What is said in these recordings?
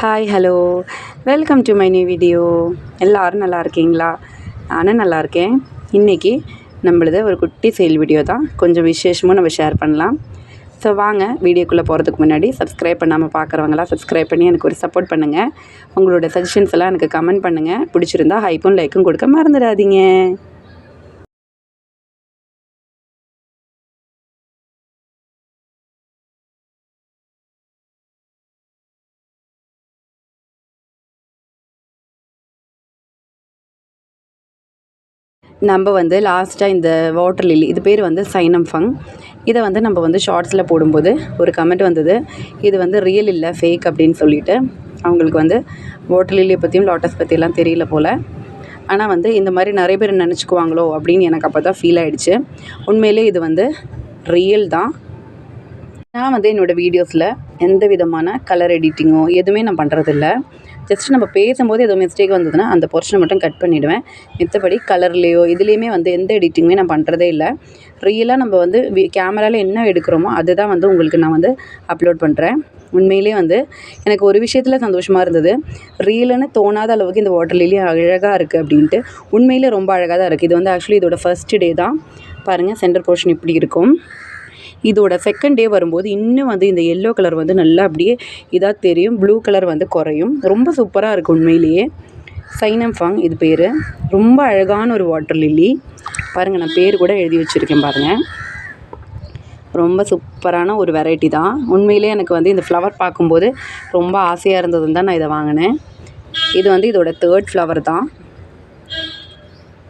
Hi hello welcome to my new video. எல்லோரும் நல்லா இருக்கீங்களா? நானும் நல்லா இருக்கேன். இன்றைக்கி நம்மளது ஒரு குட்டி சேல் வீடியோ தான், கொஞ்சம் விசேஷமும் நம்ம ஷேர் பண்ணலாம். ஸோ வாங்க வீடியோக்குள்ளே போகிறதுக்கு முன்னாடி சப்ஸ்கிரைப் பண்ணாமல் பார்க்குறவங்களாம் சப்ஸ்கிரைப் பண்ணி எனக்கு ஒரு சப்போர்ட் பண்ணுங்கள். உங்களோட சஜஷன்ஸ் எல்லாம் எனக்கு கமெண்ட் பண்ணுங்கள். பிடிச்சிருந்தா ஹைப்பும் லைக்கும் கொடுக்க மறந்துடாதீங்க. நம்ம லாஸ்ட்டாக இந்த வாட்டர் லில்லி, இது பேர் சைனம் ஃபங். இதை நம்ம ஷார்ட்ஸில் போடும்போது ஒரு கமெண்ட் வந்தது, இது ரியல் இல்லை ஃபேக் அப்படின்னு சொல்லிட்டு. அவங்களுக்கு வாட்டர் லில்லியை பற்றியும் லோட்டஸ் பற்றியெல்லாம் தெரியல போல். ஆனால் இந்த மாதிரி நிறைய பேர் நினச்சிக்குவாங்களோ அப்படின்னு எனக்கு அப்போ தான் ஃபீல் ஆகிடுச்சு. உண்மையிலே இது ரியல் தான். நான் என்னோடய வீடியோஸில் எந்த விதமான கலர் எடிட்டிங்கோ எதுவுமே நான் பண்ணுறதில்ல. ஜஸ்ட் நம்ம பேசும்போது ஏதோ மிஸ்டேக் வந்ததுன்னா அந்த போர்ஷனை மட்டும் கட் பண்ணிவிடுவேன். மித்தபடி கலர்லேயோ இதுலேயுமே எந்த எடிட்டிங்குமே நான் பண்ணுறதே இல்லை. ரியலாக நம்ம கேமராவில் என்ன எடுக்கிறோமோ அதுதான் உங்களுக்கு நான் அப்லோட் பண்ணுறேன். உண்மையிலே எனக்கு ஒரு விஷயத்தில் சந்தோஷமாக இருந்தது. ரியலுன்னு தோணாத அளவுக்கு இந்த வாட்டர் லில்லி அழகாக இருக்குது அப்படின்ட்டு. உண்மையிலே ரொம்ப அழகாக தான் இருக்குது. இது ஆக்சுவலி இதோட ஃபர்ஸ்ட் டே தான். பாருங்கள், சென்டர் போர்ஷன் இப்படி இருக்கும். இதோட செகண்ட் டே வரும்போது இன்னும் இந்த எல்லோ கலர் நல்லா அப்படியே இதாக தெரியும். ப்ளூ கலர் குறையும். ரொம்ப சூப்பராக இருக்குது உண்மையிலேயே. சைனம் ஃபங் இது பேர். ரொம்ப அழகான ஒரு வாட்டர் லில்லி. பாருங்கள், நான் பேர் கூட எழுதி வச்சுருக்கேன் பாருங்கள். ரொம்ப சூப்பரான ஒரு வெரைட்டி தான். உண்மையிலே எனக்கு இந்த ஃப்ளவர் பார்க்கும்போது ரொம்ப ஆசையாக இருந்ததுன்னு தான் நான் இதை வாங்கினேன். இது இதோட தேர்ட் ஃப்ளவர் தான்.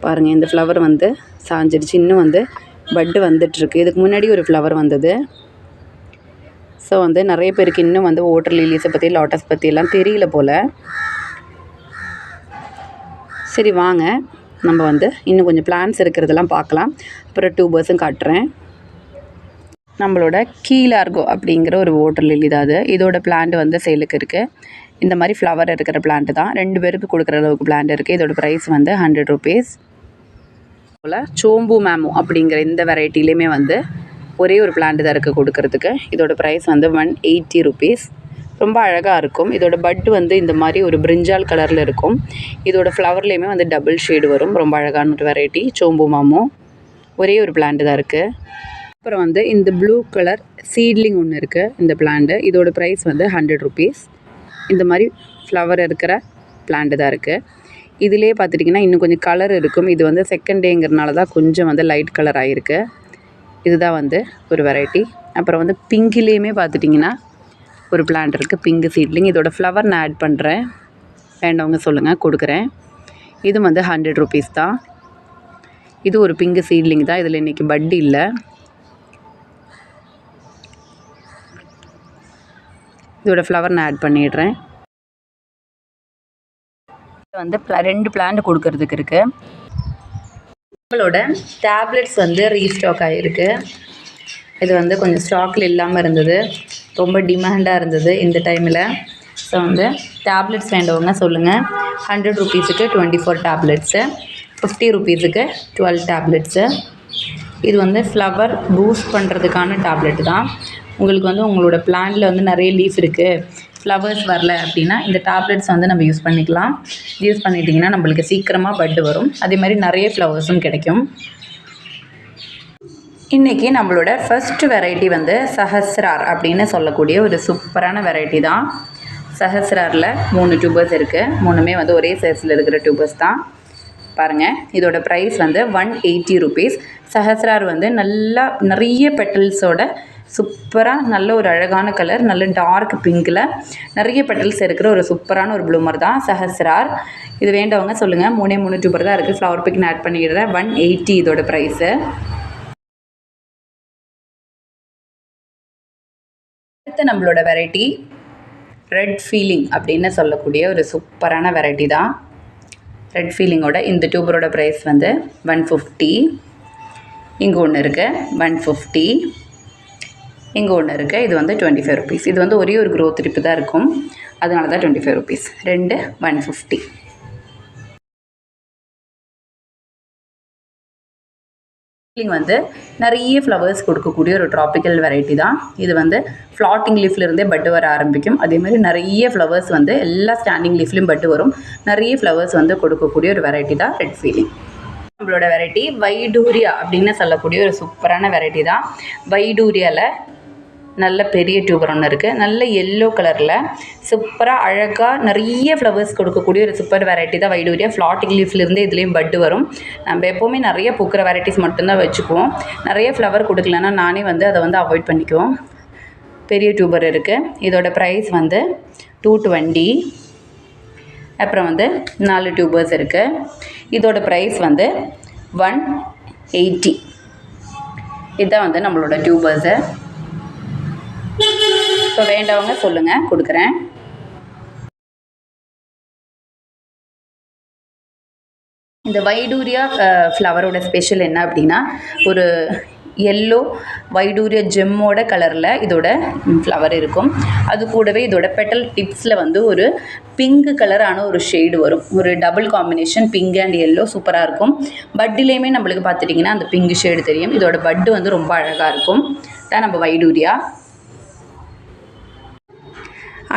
பாருங்கள், இந்த ஃப்ளவர் சாஞ்சிடுச்சு. இன்னும் பட்டு வந்துட்டுருக்கு. இதுக்கு முன்னாடி ஒரு ஃப்ளவர் வந்தது. ஸோ நிறைய பேருக்கு இன்னும் வாட்டர் லில்லிஸை பற்றி லோட்டஸ் பற்றியெல்லாம் தெரியல போல். சரி வாங்க, நம்ம இன்னும் கொஞ்சம் பிளான்ஸ் இருக்கிறதெல்லாம் பார்க்கலாம். அப்புறம் டியூபர்ஸும் காட்டுறேன். நம்மளோட கீலார்கோ அப்படிங்கிற ஒரு வாட்டர் லில்லி தான் அது. இதோட பிளான்ட் சேலுக்கு இருக்குது. இந்த மாதிரி ஃப்ளவர் இருக்கிற பிளான்ட்டு தான். 2 பேருக்கு கொடுக்குற அளவுக்கு பிளான்ட் இருக்குது. இதோட ப்ரைஸ் 100 rupees. போல் சோம்பு மேமோ அப்படிங்கிற இந்த வெரைட்டிலையுமே ஒரே ஒரு பிளான்ட் தான் இருக்குது கொடுக்கறதுக்கு. இதோட ப்ரைஸ் 180 rupees. ரொம்ப அழகாக இருக்கும். இதோட பட்டு இந்த மாதிரி ஒரு பிரிஞ்சால் கலரில் இருக்கும். இதோட ஃப்ளவர்லேயுமே டபுள் ஷேடு வரும். ரொம்ப அழகான ஒரு வெரைட்டி சோம்பு மாமோ. ஒரே ஒரு பிளான்ட் தான் இருக்குது. அப்புறம் இந்த ப்ளூ கலர் சீட்லிங் ஒன்று இருக்குது. இந்த பிளான்ட்டு இதோட ப்ரைஸ் 100 rupees. இந்த மாதிரி ஃப்ளவர் இருக்கிற பிளான்ட்டு தான் இருக்குது. இதிலே பார்த்துட்டிங்கன்னா இன்னும் கொஞ்சம் கலர் இருக்கும். இது செகண்ட் டேங்கிறனால தான் கொஞ்சம் லைட் கலர் ஆகிருக்கு. இதுதான் ஒரு வெரைட்டி. அப்புறம் பிங்கிலேயுமே பார்த்துட்டிங்கன்னா ஒரு பிளான்ட் இருக்குது, பிங்க் சீட்லிங். இதோட ஃப்ளவர் நான் ஆட் பண்ணுறேன், வேண்டவங்க சொல்லுங்கள், கொடுக்குறேன். இது 100 rupees தான். இது ஒரு பிங்க் சீட்லிங் தான். இதில் இன்றைக்கி பட் இல்லை. இதோட ஃப்ளவர் நான் ஆட் பண்ணிடுறேன். 2 பிளான்ட் கொடுக்கறதுக்கு இருக்குது. நம்மளோட டேப்லெட்ஸ் ரீஸ்டாக் ஆகிருக்கு. இது கொஞ்சம் ஸ்டாக்கில் இல்லாமல் இருந்தது. ரொம்ப டிமாண்டாக இருந்தது இந்த டைமில். ஸோ டேப்லெட்ஸ் வேண்டவங்க சொல்லுங்கள். 100 rupeesக்கு 24 டேப்லெட்ஸு, 50 rupeesக்கு 12 டேப்லெட்ஸு. இது ஃப்ளவர் பூஸ்ட் பண்ணுறதுக்கான டேப்லெட் தான். உங்களுக்கு உங்களோட பிளான்ட்டில் நிறைய லீஃப் இருக்குது, ஃப்ளவர்ஸ் வரல அப்படின்னா இந்த டேப்லெட்ஸ் நம்ம யூஸ் பண்ணிக்கலாம். யூஸ் பண்ணிட்டிங்கன்னா நம்மளுக்கு சீக்கிரமாக பட்டு வரும். அதே மாதிரி நிறைய ஃப்ளவர்ஸும் கிடைக்கும். இன்றைக்கி நம்மளோட ஃபஸ்ட்டு வெரைட்டி சஹஸ்ரார் அப்படின்னு சொல்லக்கூடிய ஒரு சூப்பரான வெரைட்டி தான். சஹஸ்ராரில் 3 டியூபர்ஸ் இருக்குது. 3மே ஒரே சைஸில் இருக்கிற டியூபர்ஸ் தான். பாருங்கள், இதோட ப்ரைஸ் 180 rupees. சஹஸ்ரார் நல்லா நிறைய பெட்டல்ஸோட சூப்பராக நல்ல ஒரு அழகான கலர், நல்ல டார்க் பிங்க்கில் நிறைய பெட்டல்ஸ் இருக்கிற ஒரு சூப்பரான ஒரு ப்ளூமர் தான் சஹஸ்ரார். இது வேண்டவங்க சொல்லுங்கள். 3 டியூபர் தான் இருக்குது. ஃப்ளவர் பிக் ஆட் பண்ணிடுறேன். 180 இதோட ப்ரைஸு. அடுத்து நம்மளோட வெரைட்டி ரெட் ஃபீலிங் அப்படின்னு சொல்லக்கூடிய ஒரு சூப்பரான வெரைட்டி தான். ரெட் ஃபீலிங்கோட இந்த டியூபரோட ப்ரைஸ் 150. இங்கே ஒன்று இருக்குது 150. இங்கே ஒன்று இருக்குது, இது 25 rupees. இது ஒரே ஒரு க்ரோத் ட்ரிப்பு தான் இருக்கும், அதனால தான் 25 rupees. 2 150. வந்து நிறைய ஃப்ளவர்ஸ் கொடுக்கக்கூடிய ஒரு ட்ராபிக்கல் வெரைட்டி தான் இது. வந்து ஃப்ளாட்டிங் லீஃப்லேருந்தே பட்டு வர ஆரம்பிக்கும். அதேமாதிரி நிறைய ஃப்ளவர்ஸ் வந்து எல்லா ஸ்டாண்டிங் லீஃப்லையும் பட்டு வரும். நிறைய ஃப்ளவர்ஸ் வந்து கொடுக்கக்கூடிய ஒரு வெரைட்டி தான் ரெட் ஃபீலிங். நம்மளோட வெரைட்டி வைடூரியா அப்படின்னு சொல்லக்கூடிய ஒரு சூப்பரான வெரைட்டி தான். வைடூரியாவில் நல்ல பெரிய டியூபர் ஒன்று இருக்குது. நல்ல எல்லோ கலரில் சூப்பராக அழகாக நிறைய ஃப்ளவர்ஸ் கொடுக்கக்கூடிய ஒரு சூப்பர் வெரைட்டி தான் வைடூரியா. ஃப்ளாட்டிங் லீஃப்லேருந்து இதுலேயும் பட்டு வரும். நம்ம எப்போவுமே நிறைய பூக்கிற வெரைட்டிஸ் மட்டும்தான் வச்சுக்குவோம். நிறைய ஃப்ளவர் கொடுக்கலன்னா நானே வந்து அதை வந்து அவாய்ட் பண்ணிக்குவோம். பெரிய டியூபர் இருக்குது. இதோட ப்ரைஸ் வந்து 220. அப்புறம் வந்து 4 டியூபர்ஸ் இருக்குது. இதோட ப்ரைஸ் வந்து 180. இதுதான் வந்து நம்மளோட டியூபர்ஸு. இப்போ வேண்டவங்க சொல்லுங்கள், கொடுக்குறேன். இந்த வைடூரியா ஃப்ளவரோட ஸ்பெஷல் என்ன அப்படின்னா, ஒரு எல்லோ வைடூரியா ஜெம்மோட கலரில் இதோட ஃப்ளவர் இருக்கும். அது கூடவே இதோட பெட்டல் டிப்ஸில் வந்து ஒரு பிங்க் கலரான ஒரு ஷேடு வரும். ஒரு double combination pink and yellow சூப்பராக இருக்கும். பட்டுலேயுமே நம்மளுக்கு பார்த்துட்டிங்கன்னா அந்த பிங்க் ஷேடு தெரியும். இதோட பட்டு வந்து ரொம்ப அழகாக இருக்கும். தான் நம்ம வைடூரியா.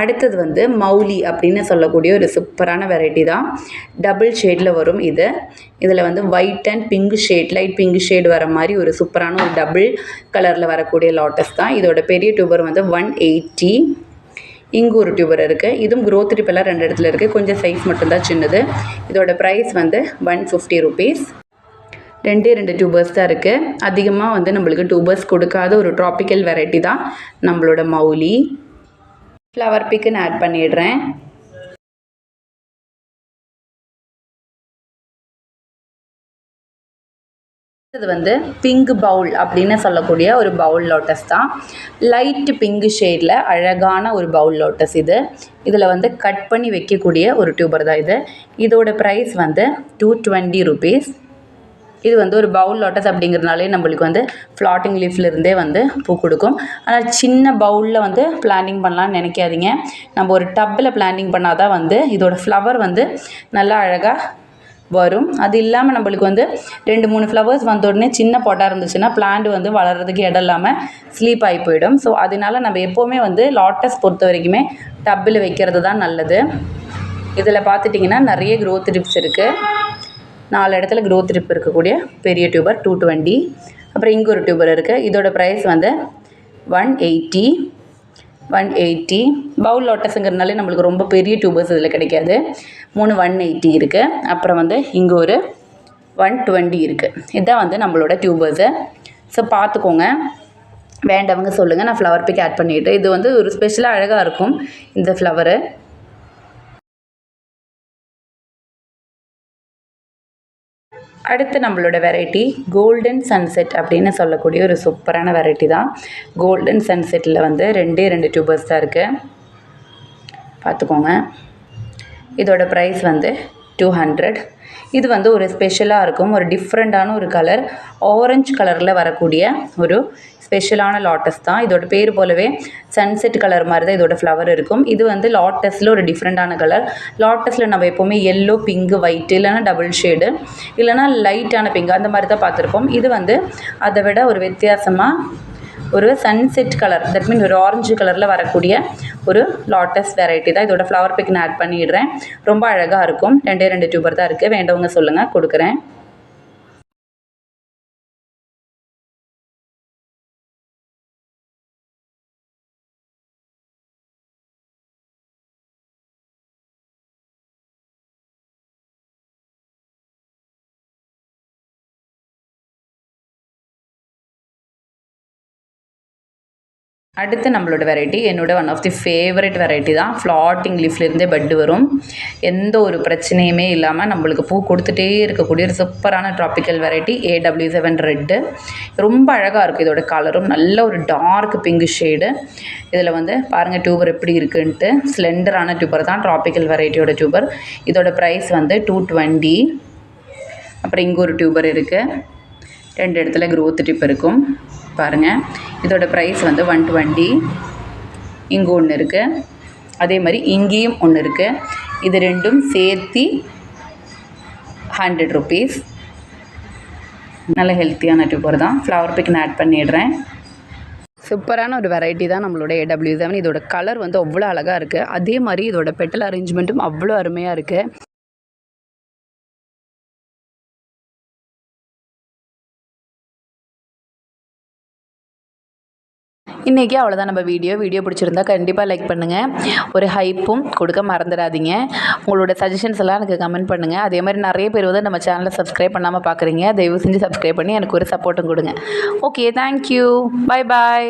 அடுத்தது வந்து மௌலி அப்படின்னு சொல்லக்கூடிய ஒரு சூப்பரான வெரைட்டி தான். டபுள் ஷேடில் வரும் இது. இதில் வந்து white and pink shade, light pink shade வர மாதிரி ஒரு சூப்பரான ஒரு டபுள் கலரில் வரக்கூடிய லாட்டஸ் தான். இதோட பெரிய டியூபர் வந்து 180. இங்கே ஒரு டியூபர் இருக்குது. இதுவும் க்ரோத் ட்ரிப்பெல்லாம் 2 இடத்துல இருக்குது. கொஞ்சம் சைஸ் மட்டும்தான் சின்னது. இதோட ப்ரைஸ் வந்து 150 rupees. 2 டியூபர்ஸ் தான் இருக்குது. அதிகமாக வந்து நம்மளுக்கு டியூபர்ஸ் கொடுக்காத ஒரு ட்ராபிக்கல் வெரைட்டி தான் நம்மளோட மௌலி. ஃப்ளவர் பிக்குன்னு ஆட் பண்ணிடுறேன். இது வந்து பிங்க் பவுல் அப்படின்னு சொல்லக்கூடிய ஒரு பவுல் லோட்டஸ் தான். லைட் பிங்க் ஷேடில் அழகான ஒரு பவுல் லோட்டஸ் இது. இதில் வந்து கட் பண்ணி வைக்கக்கூடிய ஒரு டியூபர் தான் இது. இதோட ப்ரைஸ் வந்து 220 rupees. இது வந்து ஒரு பவுல் லோட்டஸ் அப்படிங்கிறதுனாலே நம்மளுக்கு வந்து ஃப்ளாட்டிங் லீஃப்லேருந்தே வந்து பூ கொடுக்கும். ஆனால் சின்ன பவுலில் வந்து பிளான்டிங் பண்ணலான்னு நினைக்காதீங்க. நம்ம ஒரு டப்பில் பிளான்டிங் பண்ணால் தான் வந்து இதோட ஃப்ளவர் வந்து நல்லா அழகாக வரும். அது இல்லாமல் நம்மளுக்கு வந்து 2-3 ஃப்ளவர்ஸ் வந்த உடனே சின்ன பாட்டாக இருந்துச்சுன்னா பிளான்ட் வந்து வளர்கிறதுக்கு இடம் இல்லாமல் ஸ்லீப் ஆகி போயிடும். ஸோ அதனால நம்ம எப்போவுமே வந்து லாட்டஸ் பொறுத்த வரைக்குமே டப்பில் வைக்கிறது தான் நல்லது. இதில் பார்த்துட்டிங்கன்னா நிறைய க்ரோத் டிப்ஸ் இருக்குது. 4 இடத்துல க்ரோத் ட்ரிப் இருக்கக்கூடிய பெரிய டியூபர் 220. அப்புறம் இங்கே ஒரு டியூபர் இருக்குது. இதோட ப்ரைஸ் வந்து 180. பவுல் லோட்டஸுங்கிறதுனாலே நம்மளுக்கு ரொம்ப பெரிய டியூபர்ஸ் இதில் கிடைக்காது. 3 180 இருக்குது. அப்புறம் வந்து இங்கே ஒரு 120 இருக்குது. இதுதான் வந்து நம்மளோட டியூபர்ஸு. ஸோ பார்த்துக்கோங்க, வேண்டவங்க சொல்லுங்கள். நான் ஃப்ளவர் பிக் ஆட் பண்ணிவிட்டு, இது வந்து ஒரு ஸ்பெஷலாக அழகாக இருக்கும் இந்த ஃப்ளவரு. அடுத்து நம்மளோட வெரைட்டி கோல்டன் சன்செட் அப்படின்னு சொல்லக்கூடிய ஒரு சூப்பரான வெரைட்டி தான். கோல்டன் சன்செட்டில் வந்து 2 டியூபர்ஸ் தான் இருக்குது. பார்த்துக்கோங்க. இதோட ப்ரைஸ் வந்து 200. இது வந்து ஒரு ஸ்பெஷலாக இருக்கும். ஒரு டிஃப்ரெண்ட்டான ஒரு கலர், ஆரஞ்சு கலரில் வரக்கூடிய ஒரு ஸ்பெஷலான லாட்டஸ் தான். இதோட பேர் போலவே சன்செட் கலர் மாதிரி தான் இதோட ஃப்ளவர் இருக்கும். இது வந்து லாட்டஸில் ஒரு டிஃப்ரெண்ட்டான கலர். லாட்டஸில் நம்ம எப்போவுமே எல்லோ, பிங்க், ஒயிட், இல்லைனா டபுள் ஷேடு, இல்லைனா லைட்டான பிங்க் அந்த மாதிரி தான் பார்த்துருப்போம். இது வந்து அதை விட ஒரு வித்தியாசமாக ஒரு சன்செட் கலர், தட் மீன் ஒரு ஆரஞ்சு கலரில் வரக்கூடிய ஒரு லாட்டஸ் வெரைட்டி தான். இதோட ஃப்ளவர் பிக் நான் ஆட் பண்ணிடுறேன். ரொம்ப அழகாக இருக்கும். 2 டியூபர் தான் இருக்குது. வேண்டவங்க சொல்லுங்கள், கொடுக்குறேன். அடுத்து நம்மளோட வெரைட்டி என்னோட one of the favourite variety தான். ஃப்ளாட்டிங் லீஃப்லேருந்தே பட்டு வரும். எந்த ஒரு பிரச்சனையுமே இல்லாமல் நம்மளுக்கு பூ கொடுத்துட்டே இருக்கக்கூடிய ஒரு சூப்பரான ட்ராபிக்கல் வெரைட்டி AW7 ரெட்டு. ரொம்ப அழகாக இருக்குது. இதோட கலரும் நல்ல ஒரு டார்க் பிங்க் ஷேடு. இதில் வந்து பாருங்கள் டியூபர் எப்படி இருக்குன்ட்டு. ஸ்லெண்டரான டியூபர் தான் ட்ராபிக்கல் வெரைட்டியோட டியூபர். இதோட ப்ரைஸ் வந்து 220. அப்புறம் இங்கே ஒரு டியூபர் இருக்குது. 2 இடத்துல க்ரோத் டிப் இருக்கும் பாருங்கள். இதோட ப்ரைஸ் வந்து 120. இங்கே ஒன்று இருக்குது. அதே மாதிரி இங்கேயும் ஒன்று இருக்குது. இது ரெண்டும் சேர்த்து 100 rupees. நல்ல ஹெல்த்தியான டியூபர் தான். ஃப்ளவர் பிக் நான் ஆட் பண்ணிடுறேன். சூப்பரான ஒரு வெரைட்டி தான் நம்மளோட AW7. இதோட கலர் வந்து அவ்வளோ அழகாக இருக்குது. அதே மாதிரி இதோட பெட்டல் அரேஞ்ச்மெண்ட்டும் அவ்வளோ அருமையாக இருக்குது. இன்றைக்கி அவ்வளோதான் நம்ம வீடியோ பிடிச்சிருந்தா கண்டிப்பாக லைக் பண்ணுங்கள். ஒரு ஹைப்பும் கொடுக்க மறந்துடாதீங்க. உங்களோட சஜஷன்ஸ் எல்லாம் எனக்கு கமெண்ட் பண்ணுங்கள். அதே மாதிரி நிறைய பேர் வந்து நம்ம சேனலை சப்ஸ்கிரைப் பண்ணாமல் பார்க்குறீங்க. தயவு செஞ்சு சப்ஸ்கிரைப் பண்ணி எனக்கு ஒரு சப்போர்ட்டும் கொடுங்க. Okay, thank you. Bye bye.